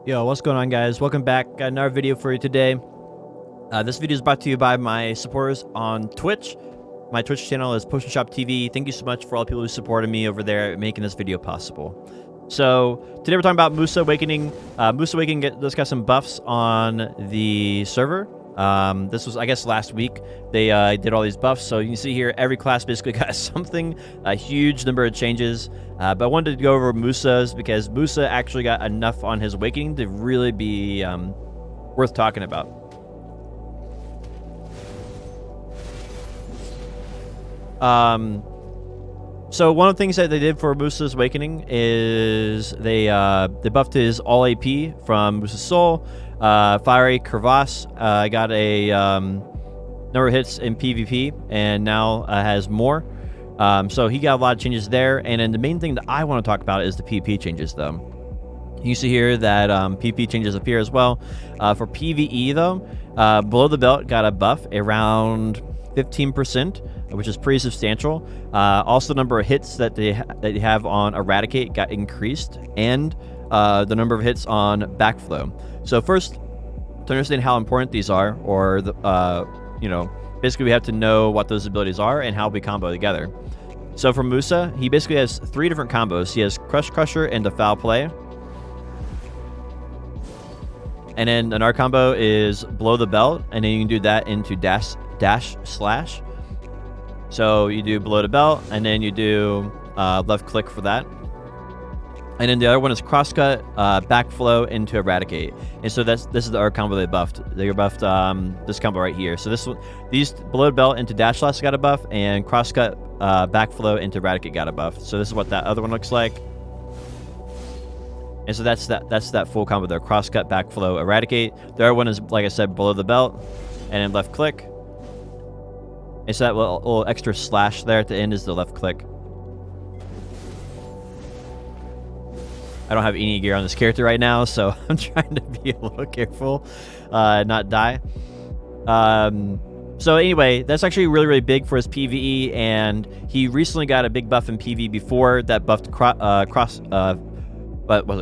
Yo, what's going on, guys? Welcome back. Got another video for you today. This video is brought to you by my supporters on Twitch. My Twitch channel is Potion Shop TV. Thank you so much for all the people who supported me over there making this video possible. So today we're talking about Musa Awakening. Musa Awakening just got some buffs on the server. This was, I guess, last week. They did all these buffs. So you can see here, every class basically got something, a huge number of changes. But I wanted to go over Musa's because Musa actually got enough on his Awakening to really be worth talking about. So one of the things that they did for Musa's Awakening is they buffed his all AP from Musa's Soul. Fiery Crevasse got a number of hits in PvP and now has more. So he got a lot of changes there. And then the main thing that I want to talk about is the PvP changes, though. You see here that PvP changes appear as well. For PvE, though, Below the Belt got a buff around 15%, which is pretty substantial. Also, the number of hits that they have on Eradicate got increased, and the number of hits on Backflow. So first, to understand how important these are, or basically we have to know what those abilities are and how we combo together. So for Musa, he basically has 3 different combos. He has Crush Crusher into Foul Play. And then another combo is Below the Belt, and then you can do that into Dash Slash. So you do Below the Belt, and then you do left click for that. And then the other one is Crosscut, Backflow into Eradicate. And so this is the other combo they buffed. They buffed this combo right here. So these Below the Belt into Dash Slash got a buff, and Crosscut, Backflow into Eradicate got a buff. So this is what that other one looks like. And so that's that full combo there: Crosscut, Backflow, Eradicate. The other one is, like I said, Below the Belt, and then left click. And so that little extra slash there at the end is the left click. I don't have any gear on this character right now, so I'm trying to be a little careful, not die. So anyway, that's actually really, really big for his PvE, and he recently got a big buff in PvE before that buffed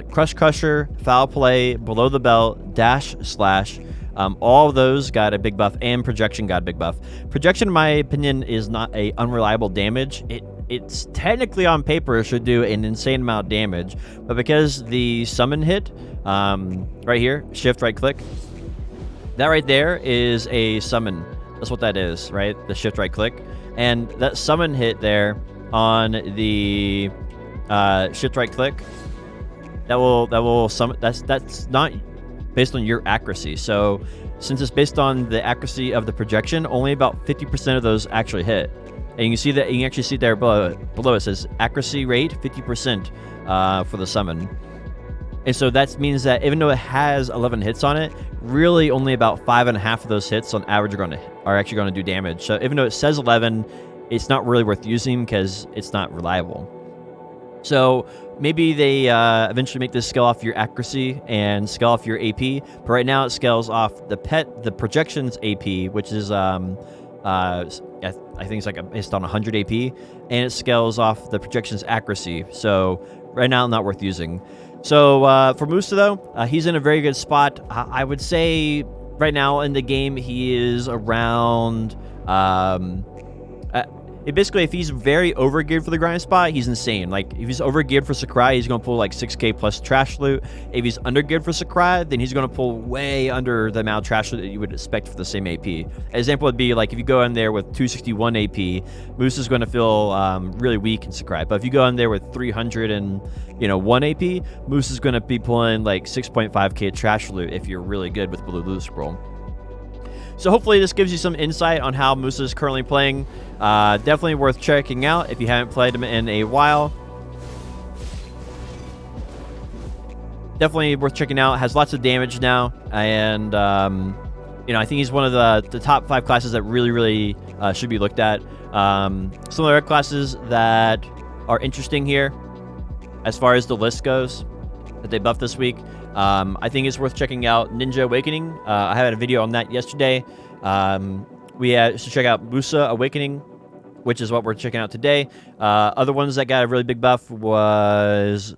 Crush Crusher, Foul Play, Below the Belt, Dash Slash. All of those got a big buff, and Projection got a big buff. Projection, in my opinion, is not a unreliable damage. It's technically on paper should do an insane amount of damage, but because the summon hit, right here, shift right click, that right there is a summon. That's what that is, right? The shift right click, and that summon hit there on the shift right click, that will summon. That's not based on your accuracy. So since it's based on the accuracy of the projection, only about 50% of those actually hit. And you can see that, you can actually see there below it says accuracy rate 50% for the summon. And so that means that even though it has 11 hits on it, really only about 5.5 of those hits on average are actually going to do damage. So even though it says 11, it's not really worth using because it's not reliable. So maybe they eventually make this scale off your accuracy and scale off your AP. But right now it scales off the projections AP, which is I think it's like based on 100 AP, and it scales off the projections accuracy. So right now, not worth using. So for Musa, though, he's in a very good spot. I would say right now in the game, he is around... basically, if he's very overgeared for the grind spot, he's insane. Like, if he's overgeared for Sakurai, he's going to pull like 6k plus trash loot. If he's undergeared for Sakurai, then he's going to pull way under the amount of trash loot that you would expect for the same AP. Example would be like if you go in there with 261 AP, Musa's going to feel really weak in Sakurai. But if you go in there with 301 AP, Musa's going to be pulling like 6.5k trash loot if you're really good with Blue Loot Scroll. So hopefully this gives you some insight on how Musa is currently playing. Definitely worth checking out if you haven't played him in a while. Definitely worth checking out. Has lots of damage now, and I think he's one of the top 5 classes that really, really should be looked at. Some of the other classes that are interesting here, as far as the list goes, that they buffed this week. I think it's worth checking out Ninja Awakening. I had a video on that yesterday. We should check out Musa Awakening, which is what we're checking out today. Other ones that got a really big buff was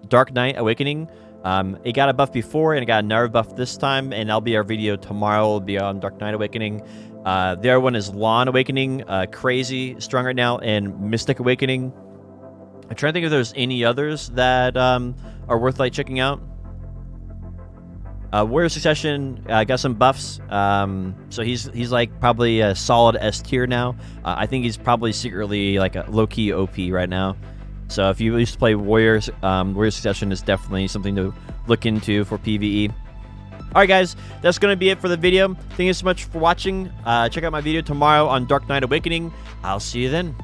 Dark Knight Awakening. It got a buff before, and it got another buff this time, and that'll be our video tomorrow. Will be on Dark Knight Awakening. The other one is Lawn Awakening, crazy strong right now, and Mystic Awakening. I'm trying to think if there's any others that are worth like checking out. Warrior Succession got some buffs, so he's like probably a solid S tier now. I think he's probably secretly like a low-key OP right now. So if you used to play Warrior Succession is definitely something to look into for PvE. Alright guys, that's going to be it for the video. Thank you so much for watching. Check out my video tomorrow on Dark Knight Awakening. I'll see you then.